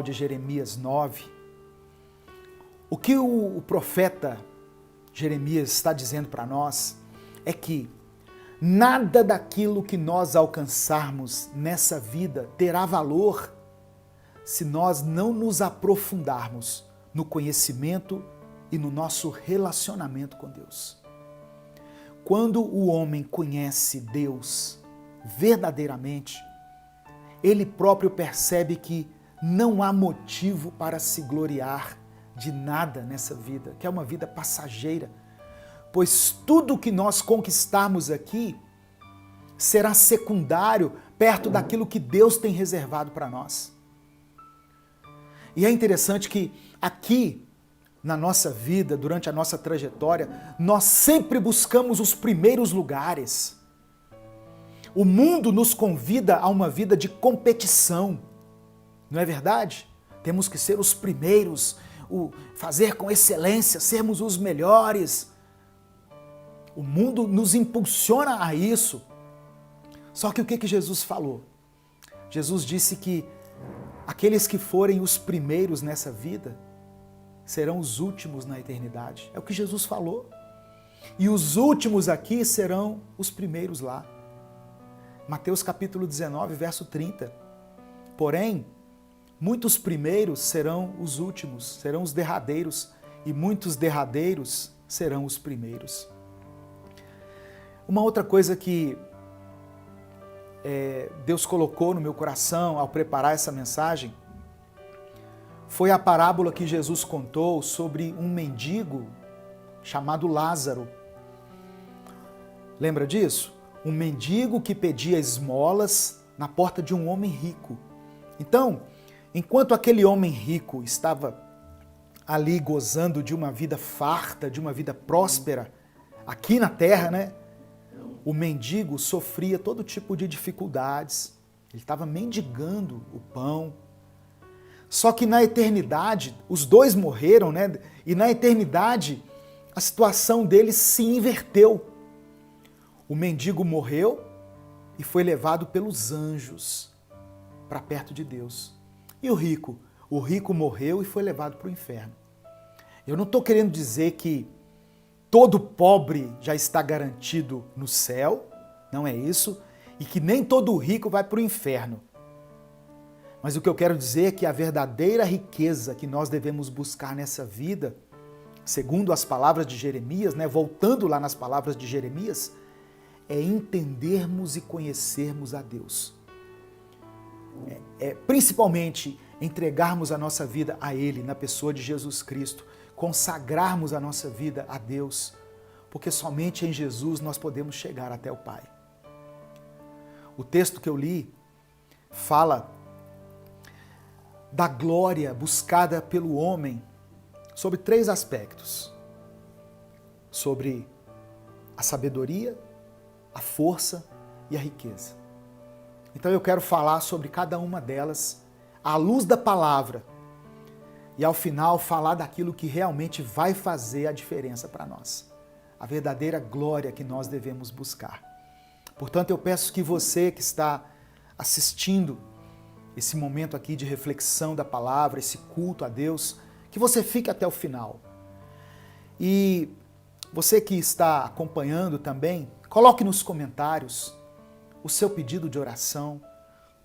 de Jeremias 9, o que o profeta Jeremias está dizendo para nós é que nada daquilo que nós alcançarmos nessa vida terá valor se nós não nos aprofundarmos no conhecimento e no nosso relacionamento com Deus. Quando o homem conhece Deus verdadeiramente, ele próprio percebe que não há motivo para se gloriar de nada nessa vida, que é uma vida passageira, pois tudo que nós conquistarmos aqui será secundário perto daquilo que Deus tem reservado para nós. E é interessante que aqui, na nossa vida, durante a nossa trajetória, nós sempre buscamos os primeiros lugares. O mundo nos convida a uma vida de competição. Não é verdade? Temos que ser os primeiros, fazer com excelência, sermos os melhores. O mundo nos impulsiona a isso. Só que o que Jesus falou? Jesus disse que aqueles que forem os primeiros nessa vida serão os últimos na eternidade. É o que Jesus falou. E os últimos aqui serão os primeiros lá. Mateus capítulo 19, verso 30. Porém, muitos primeiros serão os últimos, serão os derradeiros, e muitos derradeiros serão os primeiros. Uma outra coisa que Deus colocou no meu coração ao preparar essa mensagem foi a parábola que Jesus contou sobre um mendigo chamado Lázaro. Lembra disso? Um mendigo que pedia esmolas na porta de um homem rico. Então, enquanto aquele homem rico estava ali gozando de uma vida farta, de uma vida próspera, aqui na terra, né? O mendigo sofria todo tipo de dificuldades. Ele estava mendigando o pão. Só que na eternidade, os dois morreram, né? E na eternidade, a situação deles se inverteu. O mendigo morreu e foi levado pelos anjos para perto de Deus. E o rico? O rico morreu e foi levado para o inferno. Eu não estou querendo dizer que todo pobre já está garantido no céu, não é isso, e que nem todo rico vai para o inferno. Mas o que eu quero dizer é que a verdadeira riqueza que nós devemos buscar nessa vida, segundo as palavras de Jeremias, né, voltando lá nas palavras de Jeremias, é entendermos e conhecermos a Deus. Principalmente entregarmos a nossa vida a Ele, na pessoa de Jesus Cristo, consagrarmos a nossa vida a Deus, porque somente em Jesus nós podemos chegar até o Pai. O texto que eu li fala da glória buscada pelo homem sobre 3 aspectos: sobre a sabedoria, a força e a riqueza. Então eu quero falar sobre cada uma delas à luz da palavra e ao final falar daquilo que realmente vai fazer a diferença para nós. A verdadeira glória que nós devemos buscar. Portanto, eu peço que você que está assistindo esse momento aqui de reflexão da palavra, esse culto a Deus, que você fique até o final. E você que está acompanhando também, coloque nos comentários o seu pedido de oração,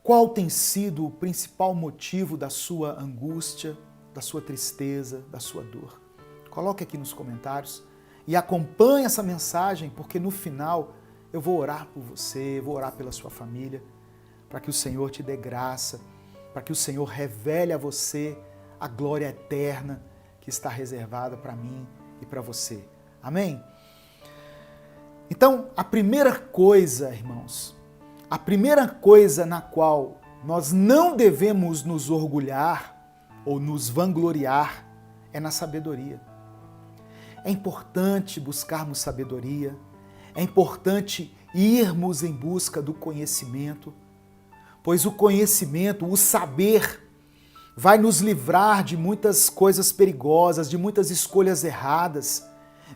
qual tem sido o principal motivo da sua angústia, da sua tristeza, da sua dor. Coloque aqui nos comentários e acompanhe essa mensagem, porque no final eu vou orar por você, vou orar pela sua família, para que o Senhor te dê graça, para que o Senhor revele a você a glória eterna que está reservada para mim e para você. Amém? Então, a primeira coisa, irmãos, a primeira coisa na qual nós não devemos nos orgulhar ou nos vangloriar é na sabedoria. É importante buscarmos sabedoria, é importante irmos em busca do conhecimento, pois o conhecimento, o saber, vai nos livrar de muitas coisas perigosas, de muitas escolhas erradas,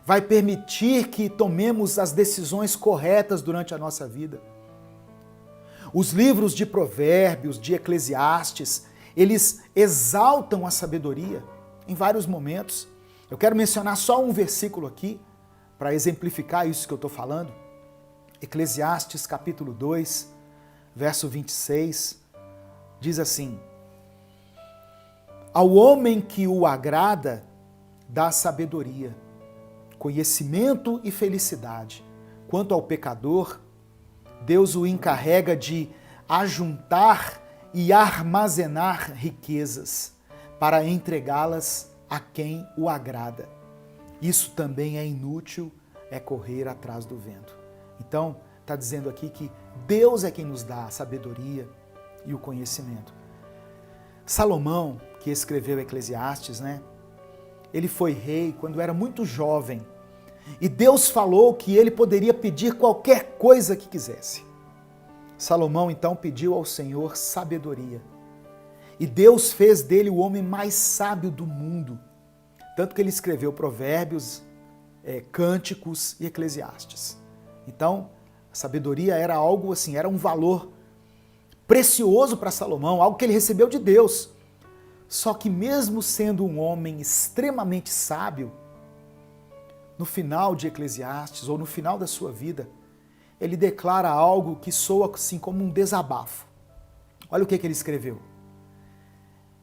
vai permitir que tomemos as decisões corretas durante a nossa vida. Os livros de Provérbios, de Eclesiastes, eles exaltam a sabedoria em vários momentos. Eu quero mencionar só um versículo aqui para exemplificar isso que eu estou falando. Eclesiastes capítulo 2, verso 26, diz assim: ao homem que o agrada, dá sabedoria, conhecimento e felicidade. Quanto ao pecador, Deus o encarrega de ajuntar e armazenar riquezas para entregá-las a quem o agrada. Isso também é inútil, é correr atrás do vento. Então, está dizendo aqui que Deus é quem nos dá a sabedoria e o conhecimento. Salomão, que escreveu Eclesiastes, ele foi rei quando era muito jovem. E Deus falou que ele poderia pedir qualquer coisa que quisesse. Salomão então pediu ao Senhor sabedoria. E Deus fez dele o homem mais sábio do mundo. Tanto que ele escreveu Provérbios, Cânticos e Eclesiastes. Então, a sabedoria era algo assim, era um valor precioso para Salomão, algo que ele recebeu de Deus. Só que mesmo sendo um homem extremamente sábio, no final de Eclesiastes, ou no final da sua vida, ele declara algo que soa assim como um desabafo. Olha o que ele escreveu.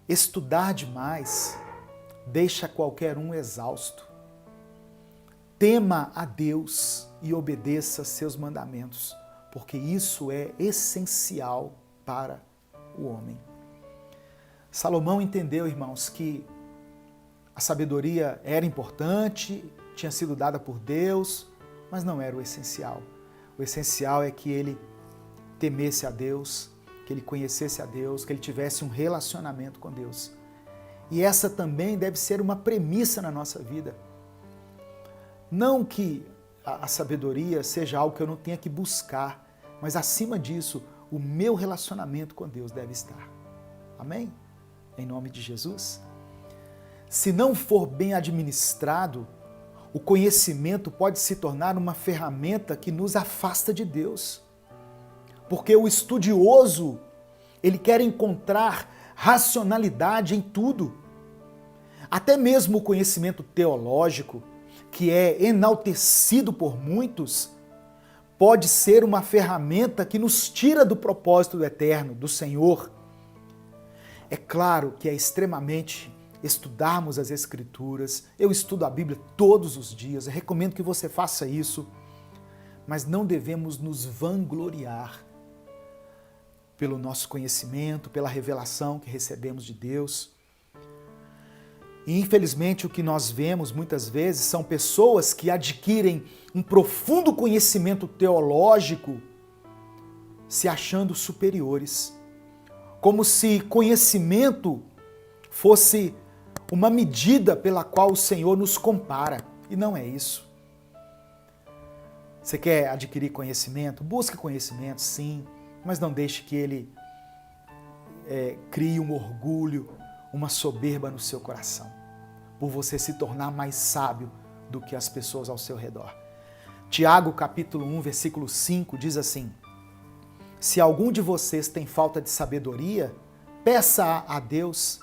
Estudar demais deixa qualquer um exausto. Tema a Deus e obedeça seus mandamentos, porque isso é essencial para o homem. Salomão entendeu, irmãos, que a sabedoria era importante, tinha sido dada por Deus, mas não era o essencial. O essencial é que ele temesse a Deus, que ele conhecesse a Deus, que ele tivesse um relacionamento com Deus. E essa também deve ser uma premissa na nossa vida. Não que a sabedoria seja algo que eu não tenha que buscar, mas acima disso, o meu relacionamento com Deus deve estar. Amém? Em nome de Jesus. Se não for bem administrado, o conhecimento pode se tornar uma ferramenta que nos afasta de Deus. Porque o estudioso, ele quer encontrar racionalidade em tudo. Até mesmo o conhecimento teológico, que é enaltecido por muitos, pode ser uma ferramenta que nos tira do propósito do eterno, do Senhor. É claro que é extremamente estudarmos as Escrituras. Eu estudo a Bíblia todos os dias, eu recomendo que você faça isso, mas não devemos nos vangloriar pelo nosso conhecimento, pela revelação que recebemos de Deus. E infelizmente o que nós vemos muitas vezes são pessoas que adquirem um profundo conhecimento teológico se achando superiores, como se conhecimento fosse uma medida pela qual o Senhor nos compara, e não é isso. Você quer adquirir conhecimento? Busque conhecimento, sim, mas não deixe que ele crie um orgulho, uma soberba no seu coração, por você se tornar mais sábio do que as pessoas ao seu redor. Tiago, capítulo 1, versículo 5, diz assim: se algum de vocês tem falta de sabedoria, peça a Deus,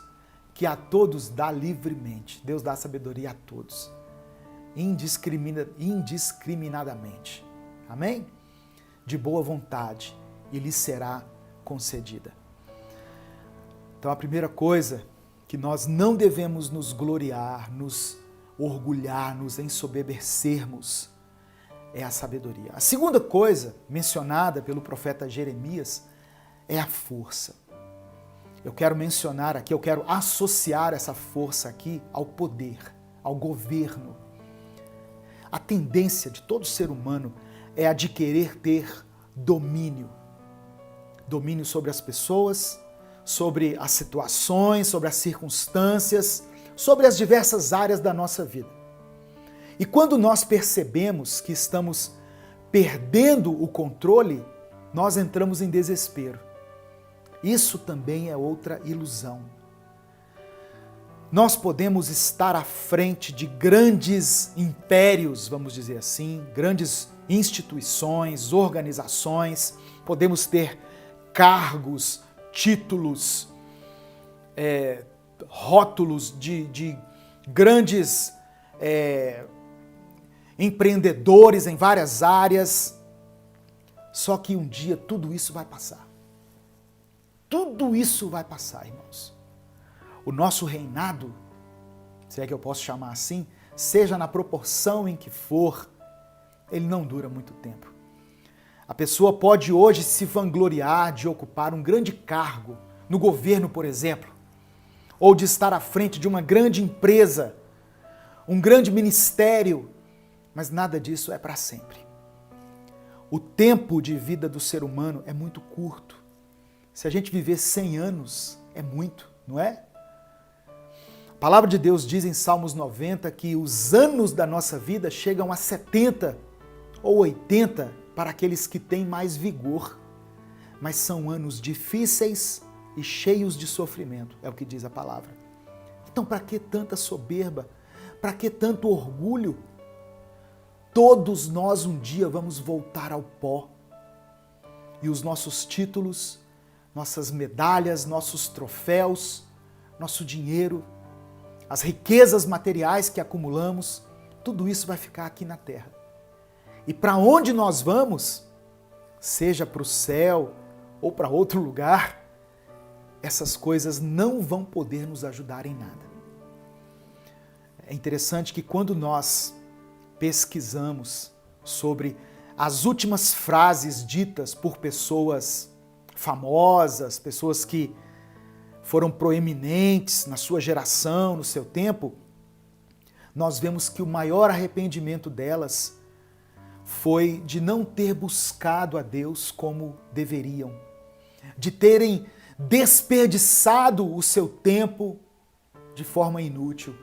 que a todos dá livremente. Deus dá sabedoria a todos, indiscriminadamente. Amém? De boa vontade, e lhe será concedida. Então a primeira coisa que nós não devemos nos gloriar, nos orgulhar, nos ensoberbecermos, é a sabedoria. A segunda coisa mencionada pelo profeta Jeremias é a força. Eu quero mencionar aqui, eu quero associar essa força aqui ao poder, ao governo. A tendência de todo ser humano é a de querer ter domínio. Domínio sobre as pessoas, sobre as situações, sobre as circunstâncias, sobre as diversas áreas da nossa vida. E quando nós percebemos que estamos perdendo o controle, nós entramos em desespero. Isso também é outra ilusão. Nós podemos estar à frente de grandes impérios, vamos dizer assim, grandes instituições, organizações, podemos ter cargos, títulos, rótulos de grandes empreendedores em várias áreas. Só que um dia tudo isso vai passar. Tudo isso vai passar, irmãos. O nosso reinado, se é que eu posso chamar assim, seja na proporção em que for, ele não dura muito tempo. A pessoa pode hoje se vangloriar de ocupar um grande cargo no governo, por exemplo, ou de estar à frente de uma grande empresa, um grande ministério, mas nada disso é para sempre. O tempo de vida do ser humano é muito curto. Se a gente viver 100 anos, é muito, não é? A palavra de Deus diz em Salmos 90 que os anos da nossa vida chegam a 70 ou 80 para aqueles que têm mais vigor. Mas são anos difíceis e cheios de sofrimento, é o que diz a palavra. Então, para que tanta soberba? Para que tanto orgulho? Todos nós um dia vamos voltar ao pó. E os nossos títulos, nossas medalhas, nossos troféus, nosso dinheiro, as riquezas materiais que acumulamos, tudo isso vai ficar aqui na terra. E para onde nós vamos, seja para o céu ou para outro lugar, essas coisas não vão poder nos ajudar em nada. É interessante que quando nós pesquisamos sobre as últimas frases ditas por pessoas famosas, pessoas que foram proeminentes na sua geração, no seu tempo, nós vemos que o maior arrependimento delas foi de não ter buscado a Deus como deveriam, de terem desperdiçado o seu tempo de forma inútil.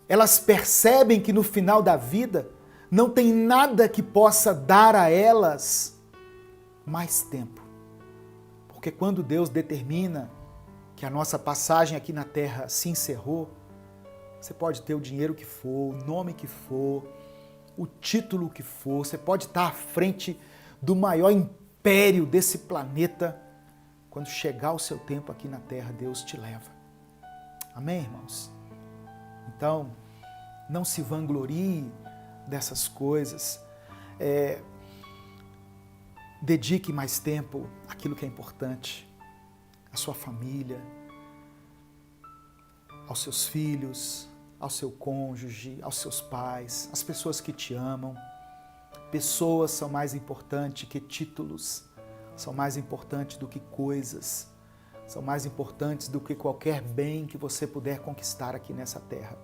Elas percebem que no final da vida não tem nada que possa dar a elas mais tempo. Porque quando Deus determina que a nossa passagem aqui na terra se encerrou, você pode ter o dinheiro que for, o nome que for, o título que for, você pode estar à frente do maior império desse planeta. Quando chegar o seu tempo aqui na terra, Deus te leva. Amém, irmãos? Então, não se vanglorie dessas coisas. Dedique mais tempo àquilo que é importante, à sua família, aos seus filhos, ao seu cônjuge, aos seus pais, às pessoas que te amam. Pessoas são mais importantes que títulos, são mais importantes do que coisas, são mais importantes do que qualquer bem que você puder conquistar aqui nessa terra.